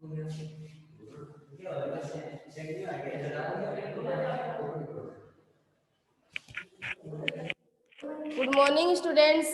Good morning students.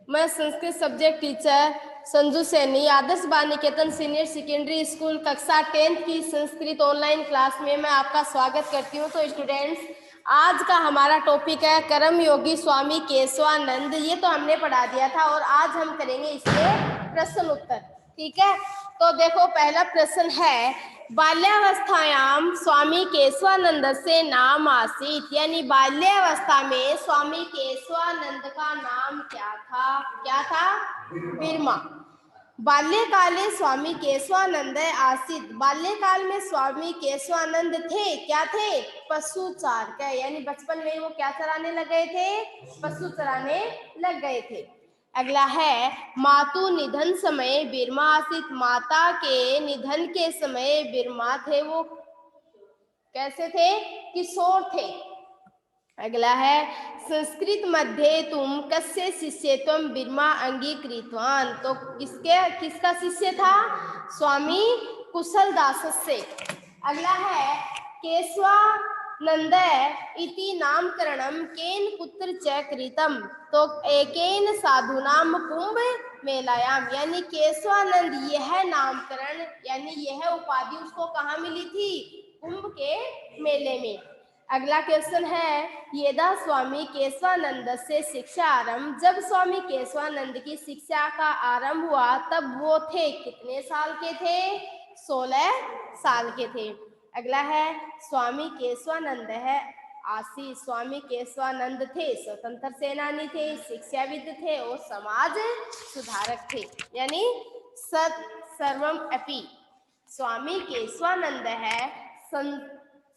मैं Sanskrit subject teacher Sanju Saini आदर्श बाल निकेतन senior secondary school कक्षा 10th की संस्कृत ऑनलाइन क्लास में मैं आपका स्वागत करती हूँ। तो स्टूडेंट्स, आज का हमारा टॉपिक है कर्म योगी स्वामी केशवानंद। ये तो हमने पढ़ा दिया था और आज हम करेंगे इसके प्रश्न उत्तर। ठीक है, तो देखो पहला प्रश्न है, बाल्यावस्थायाम स्वामी केशवानंद से नाम आसीत, यानी बाल्यावस्था में स्वामी केशवानंद का नाम क्या था? क्या था? बिरमा। बाल्यकाले स्वामी केशवानंद आसीत, बाल्यकाल में स्वामी केशवानंद थे, क्या थे? पशु चारक, यानी बचपन में वो क्या चराने लग गए थे? पशु चराने लग गए थे। अगला है, मातु निधन समय बिरमा आसीत, माता के निधन के समय बिरमा थे, वो कैसे थे? किशोर थे। अगला है, संस्कृत मध्ये तुम कस्य शिष्यत्वं बिरमा अंगीकृतवान, तो किसका शिष्य था? स्वामी कुशलदास से। अगला है, केशवानंद इति नामकरणम केन पुत्र च कृतम, तो एकेन साधुनाम कुंभ मेलायाम, यानी केशवानंद यह नामकरण यानी यह उपाधि उसको कहाँ मिली थी? कुंभ के मेले में। अगला क्वेश्चन है, यदा स्वामी केशवानंद से शिक्षा आरंभ, जब स्वामी केशवानंद की शिक्षा का आरंभ हुआ तब वो थे कितने साल के थे? 16 साल के थे। अगला है, स्वामी केशवानंद है आसी, स्वामी केशवानंद थे स्वतंत्र सेनानी थे, शिक्षाविद थे और समाज सुधारक थे, यानी सर्वम अपि। स्वामी केशवानंद है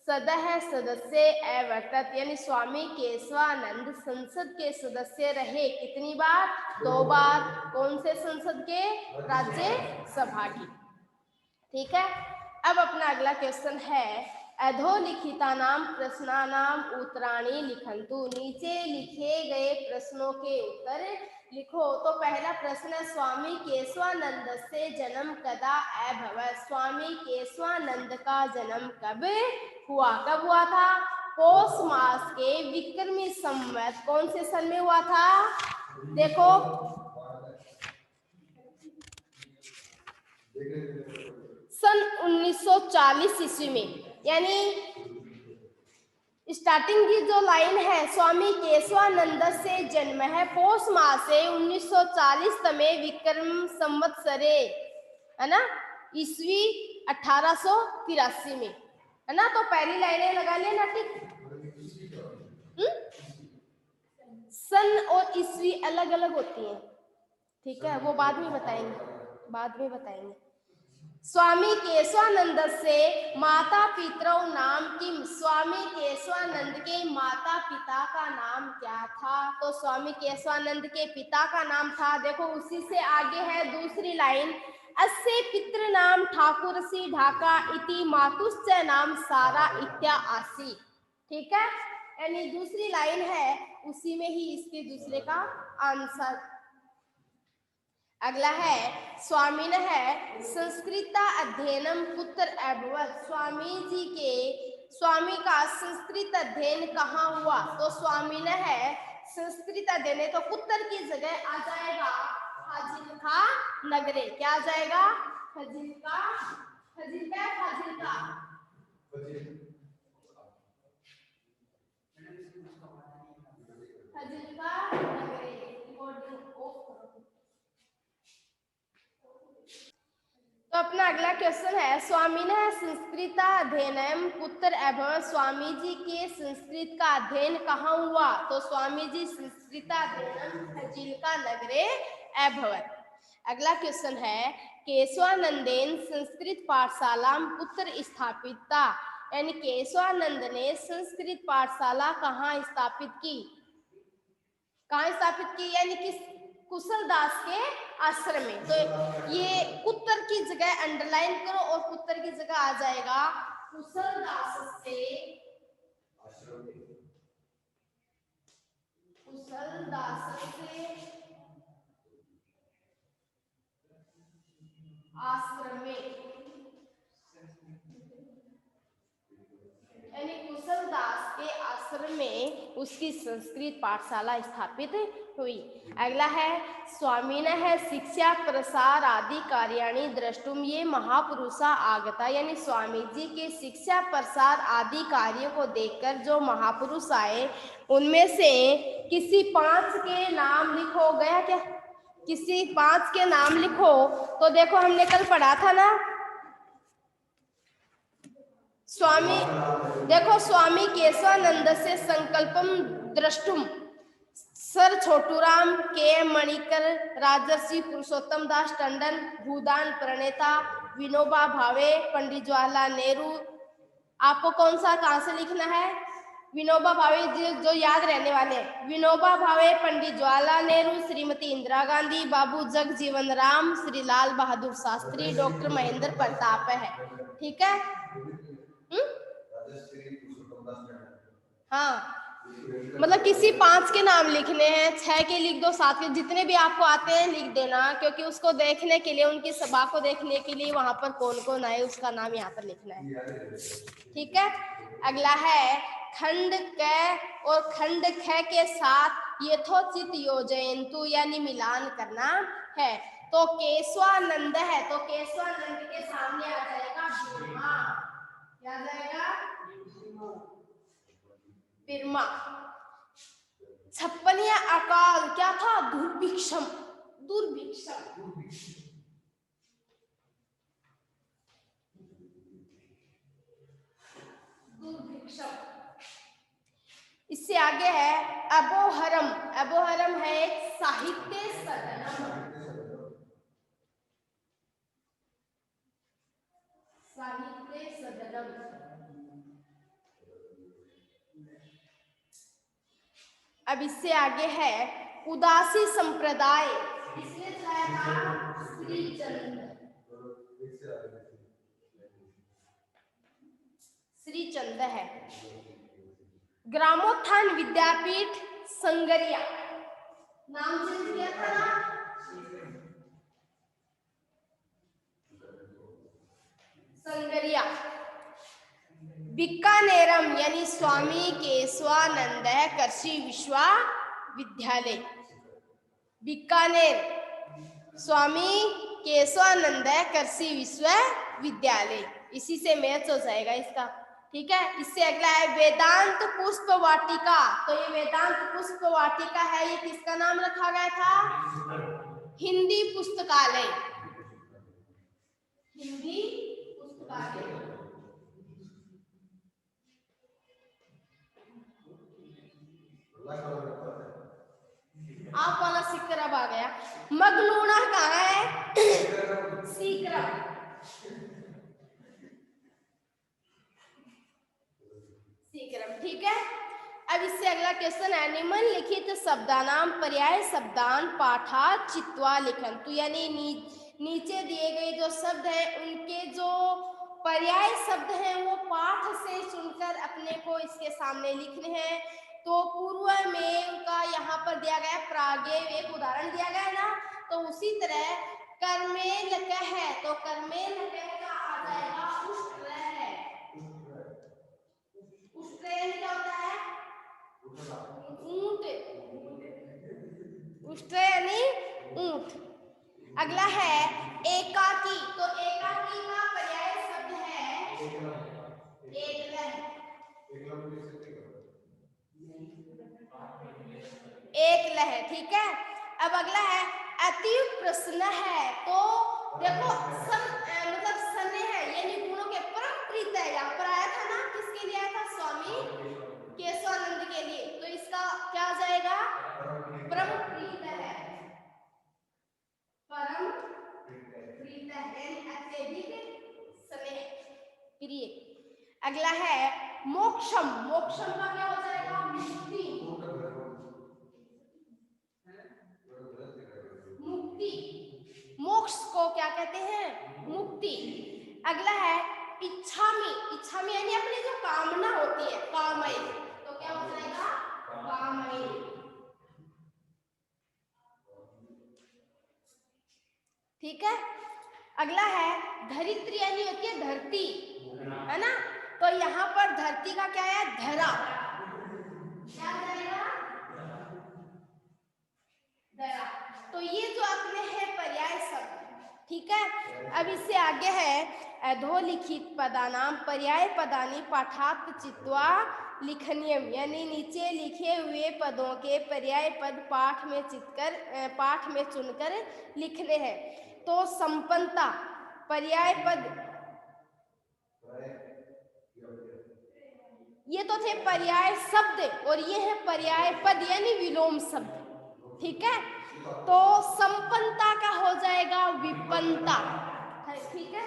सदह सदस्य अवर्तत, यानी स्वामी केशवानंद संसद के सदस्य रहे कितनी बार? 2 बार। कौन से संसद के? राज्य सभा की। ठीक है, अब अपना अगला क्वेश्चन है, अधोलिखितानां प्रश्नानां उत्तराणि लिखन्तु, नीचे लिखे गए प्रश्नों के उत्तर लिखो। तो पहला प्रश्न है, स्वामी केशवानंद से जन्म कदा अभवत्, स्वामी केशवानंद का जन्म कब हुआ? कब हुआ था? पौष मास के विक्रमी संवत कौन से सन में हुआ था? देखो सन 1940 ईस्वी में, यानी स्टार्टिंग की जो लाइन है, स्वामी केशवानंद से जन्म है पौष मास से 1940 में विक्रम संवत्सरे, है ना, ईस्वी 1883 में, है ना। तो पहली लाइनें लगा लेना, ठीक। सन और ईस्वी अलग अलग होती हैं, ठीक है, वो बाद में बताएंगे। स्वामी केशवानंद से माता पितरौ नाम किम, स्वामी केशवानंद के माता पिता का नाम क्या था? तो स्वामी केशवानंद के पिता का नाम था, देखो उसी से आगे है दूसरी लाइन, अस्य पितृ नाम ठाकुरसी ढाका इति मातुश्च नाम सारा इत्या आसी। ठीक है, यानी दूसरी लाइन है उसी में ही इसके दूसरे का आंसर। अगला है, स्वामी ने है संस्कृत अध्ययनम कुत्र अभवत्, स्वामी का संस्कृत अध्ययन कहाँ हुआ? तो स्वामी ने है संस्कृत अध्ययन, तो कुत्र की जगह आ जाएगा फाजिल्का नगरे। क्या आ जाएगा? फाजिल्का नगरे। तो अपना अगला क्वेश्चन है, स्वामी ने संस्कृत अध्ययनम कुत्र अभवत्, स्वामी जी के संस्कृत का अध्ययन कहाँ हुआ? तो स्वामी जी संस्कृत अध्ययनम फाजिल्का नगरे अभवत्। अगला क्वेश्चन है, केशवानंदेन संस्कृत पाठशाला कुत्र स्थापिता, यानी केशवानंद ने संस्कृत पाठशाला कहाँ स्थापित की? यानी किस? कुशलदास के आश्रम में। तो ये कुत्र की जगह अंडरलाइन करो और कुत्र की जगह आ जाएगा कुशलदास से आश्रम में। आश्रम में उसकी संस्कृत पाठशाला स्थापित हुई। अगला है स्वामी ने है शिक्षा प्रसार आदि कार्याणि द्रष्टुम, ये महापुरुषा आगता, यानी स्वामी जी के शिक्षा प्रसार आदि कार्यों को देखकर जो महापुरुष आए उनमें से किसी 5 के नाम लिखो। गया क्या? किसी 5 के नाम लिखो। तो देखो हमने कल पढ़ा था ना, स्वामी, देखो स्वामी केशवानंद से संकल्पम द्रष्टुम, सर छोटूराम के मणिकर, राजर्षि पुरुषोत्तम दास टंडन, भूदान प्रणेता विनोबा भावे, पंडित जवाहरलाल नेहरू। आपको कौन सा कहां से लिखना है? विनोबा भावे जो याद रहने वाले, विनोबा भावे, पंडित जवाहरलाल नेहरू, श्रीमती इंदिरा गांधी, बाबू जगजीवन राम, श्री लाल बहादुर शास्त्री, डॉक्टर महेंद्र प्रताप है। ठीक है? हाँ, मतलब किसी 5 के नाम लिखने हैं, 6 के लिख दो, 7 के, जितने भी आपको आते हैं लिख देना, क्योंकि उसको देखने के लिए, उनकी सभा को देखने के लिए वहां पर कौन कौन आए उसका नाम यहाँ पर लिखना है। ठीक है? अगला है खंड क और खंड ख के साथ यथोचित योजयन्तु, यानी मिलान करना है। तो केशवानंद है, तो केशवानंद के सामने आ जाएगा बिरमा। क्या आ जाएगा? बिरमा। 56 अकाल क्या था? दुर्भिक्षम। दुर्भिक्षम। दुर्भिक्षम। इससे आगे है अबोहरम। अबोहरम है एक साहित्य सदनम। साहित्य सदनम। अब इससे आगे है उदासी संप्रदाय, इसने चलाया था श्रीचंद। श्रीचंद है। ग्रामोत्थान विद्यापीठ संगरिया, नाम चेंज किया था ना? संगरिया। बीकानेरम यानी स्वामी केशवानंद कृषि विश्वविद्यालय। बीकानेर स्वामी केशवानंद कृषि विश्वविद्यालय, इसी से मैच हो जाएगा इसका। ठीक है? इससे अगला है वेदांत पुष्प वाटिका। तो ये वेदांत पुष्प वाटिका है, ये किसका नाम रखा गया था? हिंदी पुस्तकालय। हिंदी पुस्तकालय। आप वाला सिक्कर अब आ गया। मगलूना कहाँ है? सीकरम। सीकरम। ठीक है? अब इससे अगला क्वेश्चन है निम्नलिखित शब्दानाम पर्याय शब्दान पाठा चित्वा लिखन। तो यानी नीचे दिए गए जो शब्द हैं उनके जो पर्याय शब्द हैं वो पाठ से सुनकर अपने को इसके सामने लिखने हैं। तो पूर्व में उनका यहाँ पर दिया गया प्रागेव, एक उदाहरण दिया गया है ना, तो उसी तरह कर्मेल है, तो कर्मेल का आ जाएगा उष्ट्रय। उष्ट्रय क्या होता है? ऊंट। उष्ट्रय यानी ऊंट। अगला है एकाकी। तो एकाकी का पर्याय शब्द है एकलह। एकलह। ठीक है? अब अगला है अति प्रश्न है। तो देखो मतलब सने है यानी गुणों के परम प्रीत है, यहाँ पर आया था ना, किसके लिए आया था? स्वामी केशवानंद के लिए। तो इसका क्या आ जाएगा? परम प्रीत है। परम प्रीत है, अत्यधिक स्नेह प्रिय। अगला है मोक्षम। मोक्षम का क्या हो जाएगा? मुक्ति। मुक्ति। मोक्ष को क्या कहते हैं? मुक्ति। अगला है इच्छामी। इच्छामी यानी अपनी जो कामना होती है, कामय। तो क्या हो जाएगा? कामय। ठीक है? अगला है धरित्री यानी होती है धरती, है ना? तो यहाँ पर धरती का क्या है? धरा। क्या आ जाएगा? दरा। तो ये जो अपने है पर्याय शब्द, ठीक है। अब इससे आगे है अधोलिखित पदानाम पर्याय पदानी पाठात् चित्वा लिखनीयम, यानी नीचे लिखे हुए पदों के पर्याय पद पाठ में चुनकर लिखने हैं। तो संपन्नता पर्याय पद, ये तो थे पर्याय शब्द और ये है पर्याय पद यानी विलोम शब्द, ठीक है। तो संपन्नता का हो जाएगा विपन्नता, ठीक है।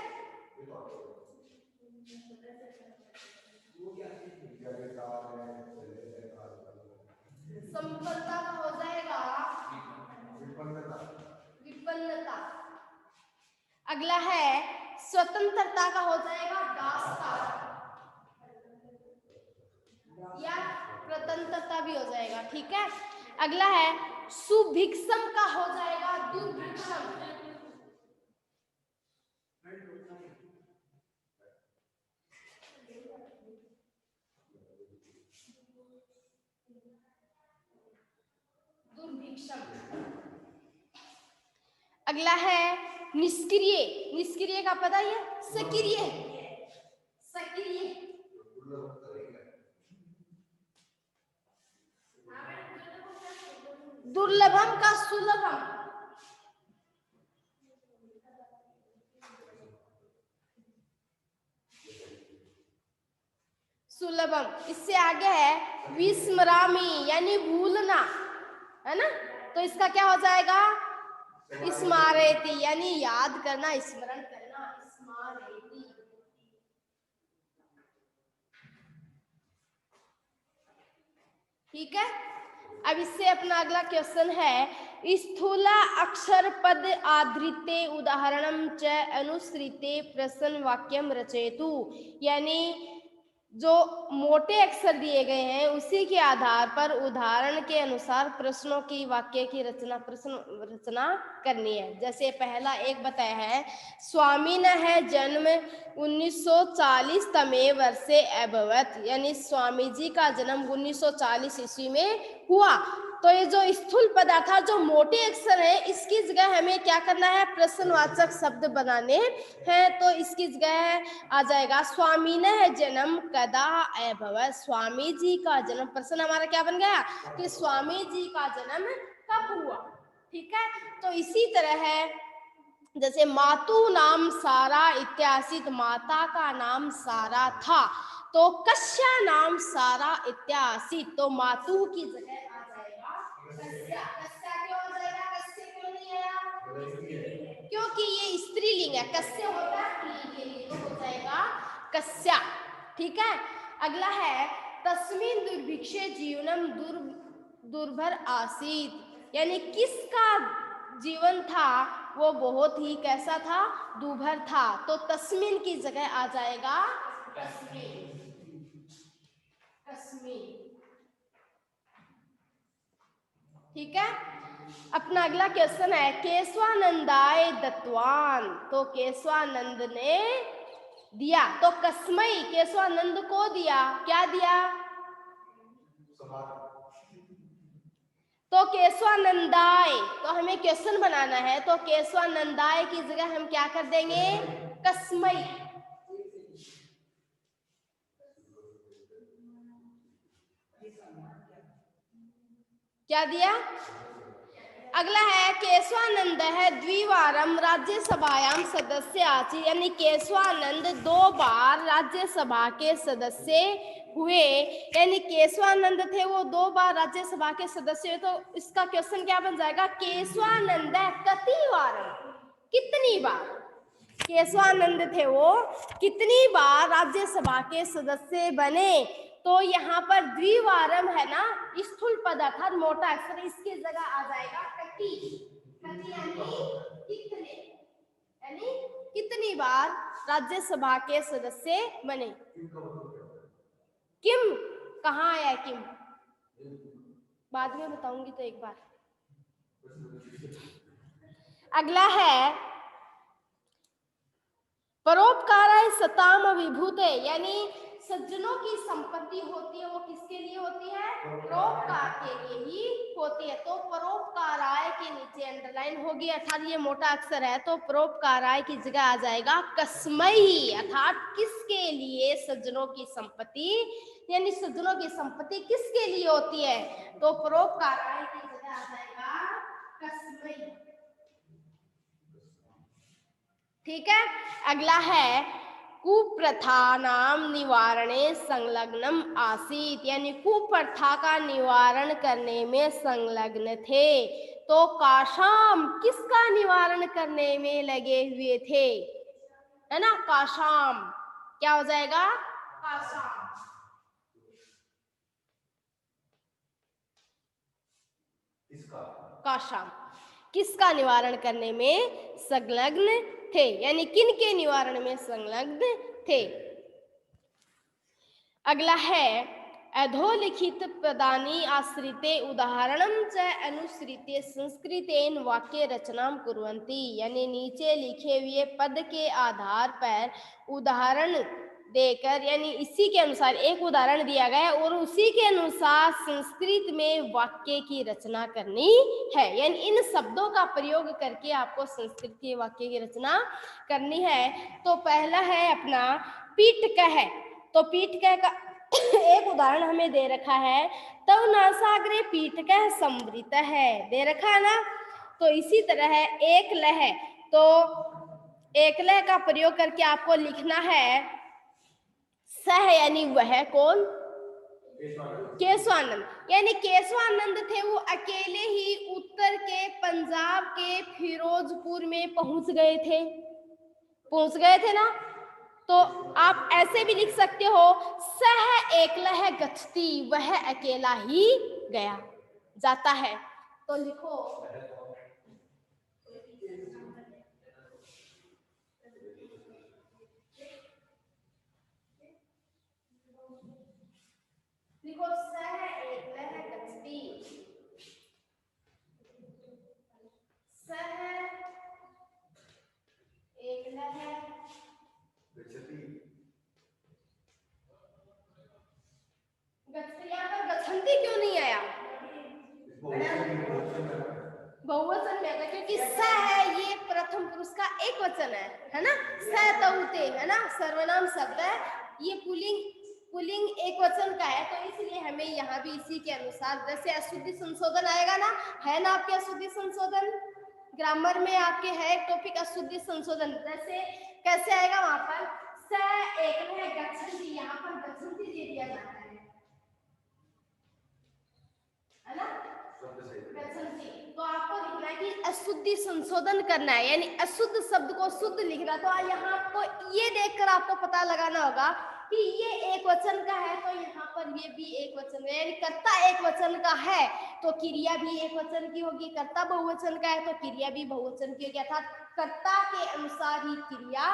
संपन्नता का हो जाएगा विपन्नता। अगला है स्वतंत्रता का हो जाएगा दासता या स्वतंत्रता भी हो जाएगा, ठीक है। अगला है सुभिक्षम का हो जाएगा दुर्भिक्षम। दुर्भिक्षम। अगला है निष्क्रिय, निष्क्रिय का पता है सक्रिय, सक्रिय। दुर्लभम का सुलभम, सुलभम। इससे आगे है विस्मरामी यानी भूलना, है ना। तो इसका क्या हो जाएगा स्मारेति यानी याद करना, स्मरण करना, स्मारेति। ठीक है। अब इससे अपना अगला क्वेश्चन है स्थूला अक्षर पद आधृते उदाहरणम च अनुसृते प्रश्न वाक्यम रचयतु, यानी जो मोटे अक्षर दिए गए हैं उसी के आधार पर उदाहरण के अनुसार प्रश्नों की वाक्य की प्रश्न रचना करनी है। जैसे पहला एक बताया है स्वामी न है जन्म 1940 तमे वर्षे अभवत, यानी स्वामी जी का जन्म 1940 ईस्वी में हुआ। तो ये जो स्थूल पदार्थ था, जो मोटे अक्षर है, इसकी जगह हमें क्या करना है प्रश्नवाचक शब्द बनाने हैं। तो इसकी जगह आ जाएगा स्वामी न है जन्म कदा अभवत, स्वामी जी का जन्म। प्रश्न हमारा क्या बन गया कि स्वामी जी का जन्म कब हुआ, ठीक है। तो इसी तरह है जैसे मातु नाम सारा इत्यासित, माता का नाम सारा था। तो कस्या नाम सारा इत्यासित, तो मातु की जगह आ जाएगा कस्या। कस्या क्यों आ जाएगा, कस्य क्यों नहीं आया, क्योंकि ये स्त्रीलिंग है। कस्य होता है स्त्रीलिंग के लिए, तो हो जाएगा कस्या, ठीक है। अगला है तस्मिन् दुर्भिक्षे जीवनम दुर्भर आसीत, यानी किसका जीवन था वो बहुत ही कैसा था दुर्भर था। तो तस्मिन की जगह आ जाएगा तस्मिन, तस्मिन, ठीक है। अपना अगला क्वेश्चन है केशवानंदाय दत्तवान, तो केशवानंद ने दिया। तो कस्मई केशवानंद को दिया, क्या दिया, तो केशवानंदाय। तो हमें क्वेश्चन बनाना है, तो केशवानंदाय की जगह हम क्या कर देंगे कस्मई। क्या दिया। अगला है केशवानंद है द्विवारम राज्यसभायाम सदस्य आची, यानी केशवानंद 2 बार राज्यसभा के सदस्य हुए, यानी केशवानंद थे वो 2 बार राज्यसभा के सदस्य हुए। तो इसका क्वेश्चन क्या बन जाएगा केशवानंद कतिवारम, कितनी बार केशवानंद थे वो कितनी बार राज्यसभा के सदस्य बने। तो यहाँ पर द्विवारम है ना स्थूल पद अर्थात मोटा अक्षर, इसकी जगह आ जाएगा कति। कति यानी कितने, यानी कितनी बार राज्यसभा के सदस्य बने। किम कहाँ आया किम, बाद में बताऊंगी तो एक बार। अगला है परोपकाराय सताम विभूते, यानी सज्जनों की संपत्ति होती है वो किसके लिए होती है? परोपकार के लिए ही होती है। तो परोपकाराय के नीचे अंडरलाइन होगी, अर्थात ये मोटा अक्षर है तो परोपकाराय की जगह आ जाएगा कस्मई, अर्थात किसके लिए सज्जनों की संपत्ति, यानी सज्जनों की संपत्ति किसके लिए होती है? तो परोपकाराय की जगह आ जाएगा कस्मई। ठीक है, अगला है कुप्रथानाम निवारणे संलग्नम आसीत, यानी कुप्रथा का निवारण करने में संलग्न थे। तो काशाम किसका निवारण करने में लगे हुए थे? है ना, काशाम क्या हो जाएगा? काशाम। काशाम किसका निवारण करने में संलग्न थे, यानी किन के निवारण में संलग्न थे। अगला है अधोलिखित पदानि आश्रिते उदाहरणम च अनुसृत्य संस्कृतेन वाक्य रचनाम कुर्वन्ति, यानी नीचे लिखे हुए पद के आधार पर उदाहरण देकर, यानी इसी के अनुसार एक उदाहरण दिया गया और उसी के अनुसार संस्कृत में वाक्य की रचना करनी है, यानी इन शब्दों का प्रयोग करके आपको संस्कृत के वाक्य की रचना करनी है। तो पहला है अपना पीठकः, तो पीठकः का एक उदाहरण हमें दे रखा है, तव नासाग्रे पीठकः संवृत है, दे रखा है ना। तो इसी तरह है एकलह, तो एकलह का प्रयोग करके आपको लिखना है सह, यानी वह कौन? केशवानंद, यानी केशवानंद थे वो अकेले ही उत्तर के पंजाब के फिरोजपुर में पहुंच गए थे ना। तो आप ऐसे भी लिख सकते हो सह एकलह गच्छति, वह अकेला ही गया जाता है। तो लिखो सह एकलह गच्छति, सह एकलह गच्छति, यहाँ पर गच्छन्ति क्यों नहीं आया? बहुवचन में आता, क्योंकि स है ये प्रथम पुरुष का एक वचन है ना, स तौते है ना, सर्वनाम शब्द है, ये पुल्लिंग एक वचन का है, तो इसलिए हमें यहाँ भी इसी के अनुसार, जैसे अशुद्धि संशोधन आएगा ना, है ना आपके अशुद्धि संशोधन, ग्रामर में आपके है टॉपिक अशुद्धि संशोधन, जैसे कैसे आएगा वहां पर स एकलह गच्छन्ति, यहाँ पर गच्छन्ति दे दिया जाता है ना, गच्छन्ति। तो आपको लिखना है कि अशुद्धि संशोधन करना है, यानी अशुद्ध शब्द को शुद्ध लिखना। तो यहाँ आपको ये देखकर आपको पता लगाना होगा कि ये एक वचन का है, तो यहाँ पर ये भी एक वचन है, यानी कर्ता एक वचन का है तो क्रिया भी एक वचन की होगी, कर्ता बहुवचन का है तो क्रिया भी बहुवचन की होगी, अर्थात कर्ता के अनुसार ही क्रिया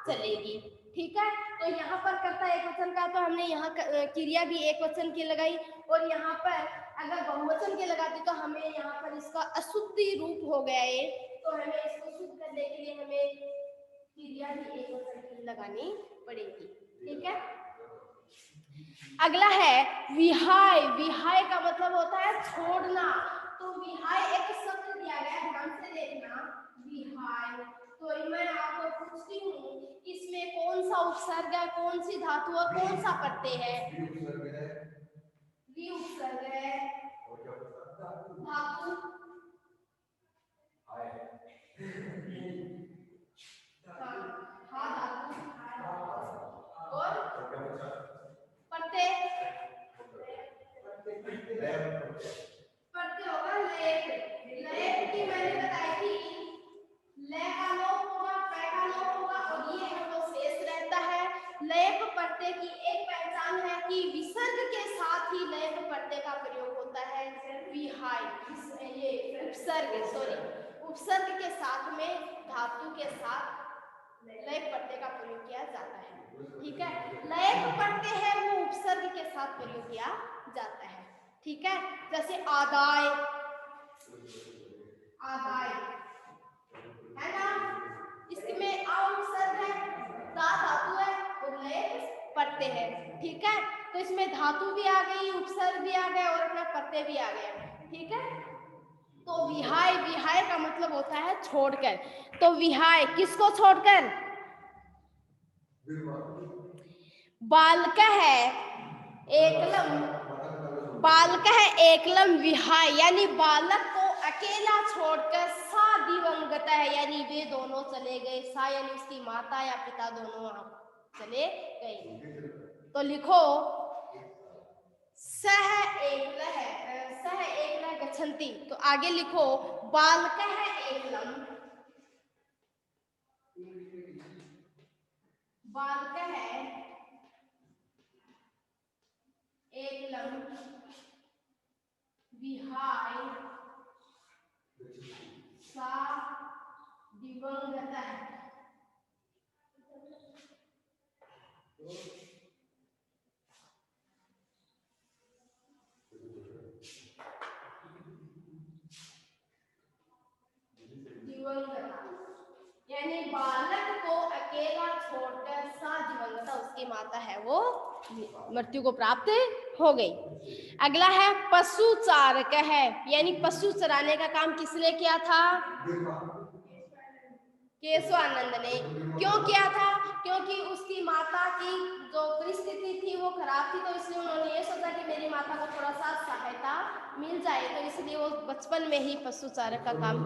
चलेगी। ठीक है, तो यहाँ पर कर्ता एक वचन का, तो हमने यहाँ क्रिया भी एक वचन की लगाई, और यहाँ पर अगर बहुवचन के लगाते तो हमें यहाँ पर इसका अशुद्धि रूप हो गया है, तो हमें इसको शुद्ध करने के लिए हमें क्रिया भी एक वचन की लगानी पड़ेगी। ठीक है, अगला है विहाय, विहाय का मतलब होता है छोड़ना, तो विहाय एक शब्द दिया गया, ध्यान से देखना, विहाय। तो मैं आपको पूछती हूँ इसमें कौन सा उपसर्ग है, कौन सी धातु है, कौन सा प्रत्यय है? वी उपसर्ग है, धातु हाँ धातु और प्रत्यय होगा लेप, लेप की मैंने बताई थी ले का लोप होगा, पै का लोप होगा और ये हमको शेष रहता है। लेप प्रत्यय की एक पहचान है कि विसर्ग के साथ ही लेप प्रत्यय का प्रयोग होता है, विहाय, ये उपसर्ग के साथ में धातु के साथ लेप प्रत्यय का प्रयोग किया जाता है। ठीक है, लेप प्रत्यय है वो उपसर्ग के साथ प्रयोग किया जाता है। ठीक है, जैसे आदाय, आदाय है ना, इसमें आ उपसर्ग है, दा धातु है और लेप प्रत्यय है। ठीक है, तो इसमें धातु भी आ गई, उपसर्ग भी आ गया और अपना प्रत्यय भी आ गया। ठीक है, तो विहाय, विहाय का मतलब होता है छोड़कर। तो विहाय किसको छोड़कर? बालक है एकलम, बालक है एकलम विहाय, यानी बालक को अकेला छोड़कर सा दिवंगत है, यानी वे दोनों चले गए। सा यानी उसकी माता या पिता दोनों चले गए। तो लिखो सह एकलः गच्छन्ति। तो आगे लिखो बालकः एकलम, बालकः एकलम विहाय सा दिवंगतः। यानी बालक को अकेला छोड़कर सा दिवंगता, उसकी माता है वो मृत्यु को प्राप्त हो गई। अगला है पशु चारक है, यानी पशु चराने का काम किसने किया था? केशवानंद ने। क्यों किया था? क्योंकि उसकी माता की जो परिस्थिति थी वो खराब थी, तो इसलिए उन्होंने ये सोचा कि मेरी माता को थोड़ा सा सहायता मिल जाए, तो इसलिए वो बचपन में ही पशु चारक का काम,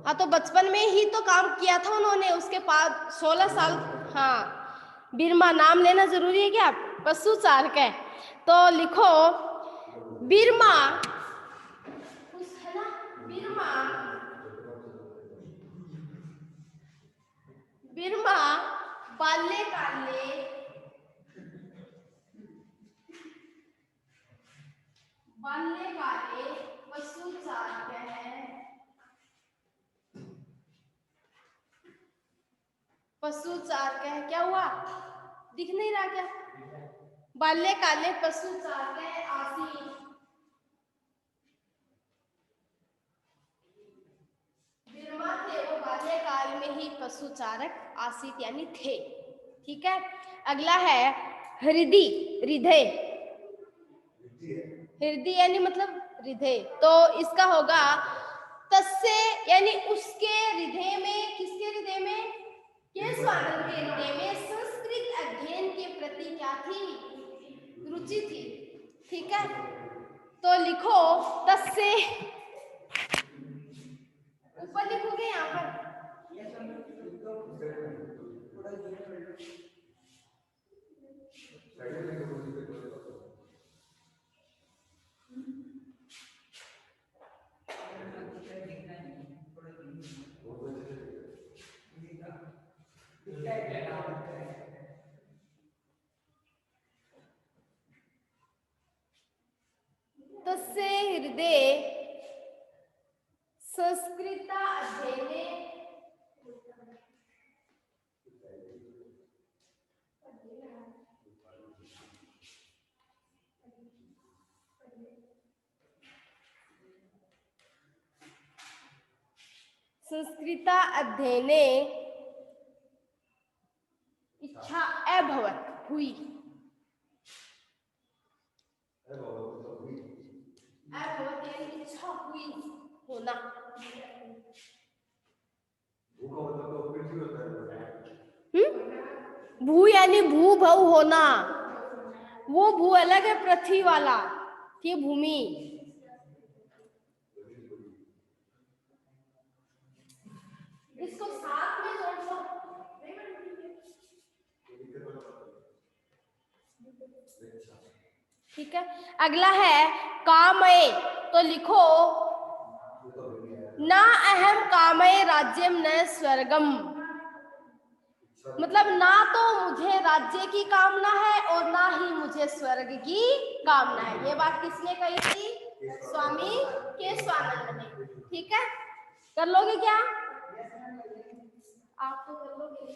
हाँ तो बचपन में ही तो काम किया था उन्होंने। उसके बाद 16 साल, हाँ बिरमा नाम लेना जरूरी है क्या? पशु चारक है। तो लिखो बिरमा, है ना, बिरमा, बिरमा बाल्यकाले पशु चारक है, पशु चारक है। क्या हुआ, दिख नहीं रहा क्या? बाल्यकाले पशु चारक आसीत्, बिरमा थे वो बाल्यकाल में ही पशु चारक आसीत् यानी थे। ठीक है, अगला है हृदय, हृदय, हृदय यानी मतलब हृदय, तो इसका होगा तस्य, यानी उसके हृदय में, किसके हृदय में? केशवानंद के हृदय में संस्कृत अध्ययन के प्रति क्या थी? रुचि थी। ठीक है, तो लिखो तस्य, ऊपर लिखोगे यहाँ पर, तस्य हृदय संस्कृत अध्ययने संस्कृत अध्ययने इच्छा अभवत, हुई, अभवत यानी इच्छा हुई, होना। भू यानी भू भव होना, वो भू अलग है पृथ्वी वाला, ये भूमि। इसको साथ में जोड़ लो। ठीक है, अगला है कामये, तो लिखो ना अहम कामये राज्यम न स्वर्गम, मतलब ना तो मुझे राज्य की कामना है और ना ही मुझे स्वर्ग की कामना है। ये बात किसने कही थी? स्वामी केशवानंद ने। ठीक है, कर लोगे क्या? आप तो कर लोगे।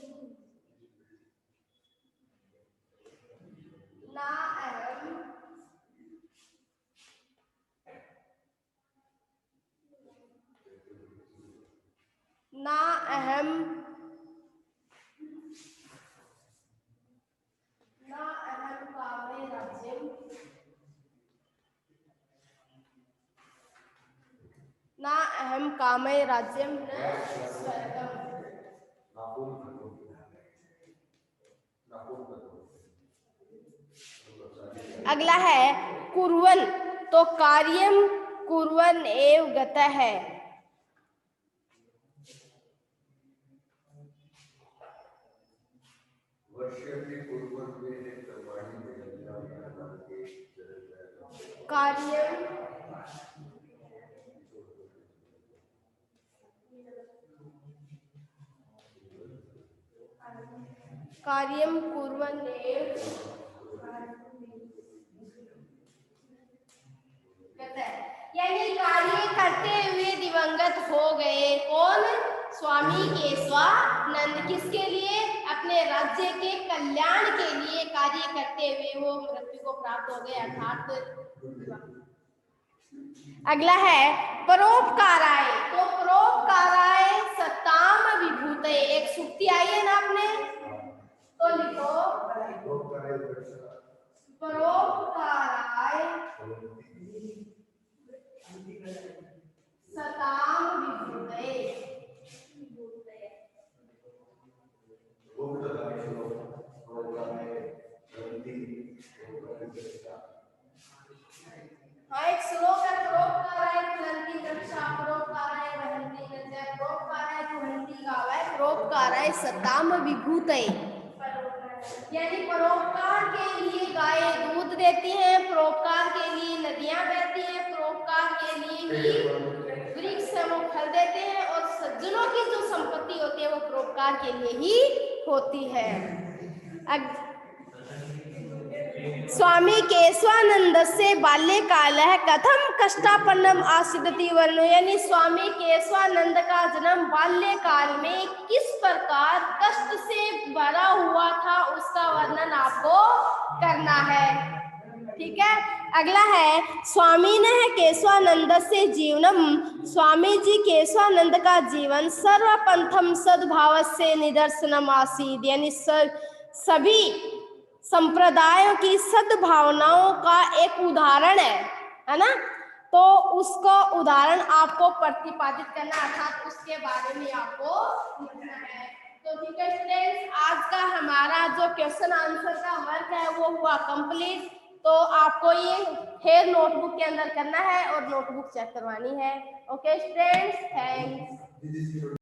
ना अहम ना अहम ना अहम कामं कामय राज्यं न स्वर्गम्। अगला है कुर्वन्, तो कार्यं कुर्वन् एव गतः है। कार्यं कुर्वन् एव यानी कार्य करते हुए दिवंगत हो गए। कौन? स्वामी केशवानंद। किसके लिए? अपने राज्य के कल्याण के लिए कार्य करते हुए वो मृत्यु को प्राप्त हो गए, अर्थात। अगला है परोपकाराय, तो परोपकाराय सताम विभूते। एक सूक्ति आई है ना आपने, तो लिखो परोपकाराय सताम विभूते। हाँ, एक श्लोक है परोपकाराय कुहन्ति रक्षा परोपकाराय वहन्ति नद्या परोपकाराय कुहन्ति गावः परोपकाराय सताम विभूते। यानी परोपकार के लिए गायें दूध देती हैं, परोपकार के लिए नदियां बहती हैं, परोपकार के लिए ही वृक्ष वो फल देते हैं, और सज्जनों की जो संपत्ति होती है वो परोपकार के लिए ही होती है। स्वामी केशवानंदस्य बाल्यकालः कथम कष्टापन्नम आसीदति वर्णो। यानी स्वामी केशवानंद का जन्म बाल्यकाल में किस प्रकार कष्ट से भरा हुआ था उसका वर्णन आपको करना है। ठीक है। अगला है स्वामी ने केशवानंद से जीवनम। स्वामी जी केशवानंद का जीवन सर्वपंथम सद्भाव से निदर्शनम आसीद। यानी सभी संप्रदायों की सद्भावनाओं का एक उदाहरण है ना। तो उसको उदाहरण आपको प्रतिपादित करना, अर्थात उसके बारे में आपको लिखना है। तो ठीक है स्टूडेंट्स, आज का हमारा जो क्वेश्चन आंसर का वर्क है वो हुआ कंप्लीट। तो आपको ये फिर नोटबुक के अंदर करना है और नोटबुक चेक करवानी है। Okay students, thanks.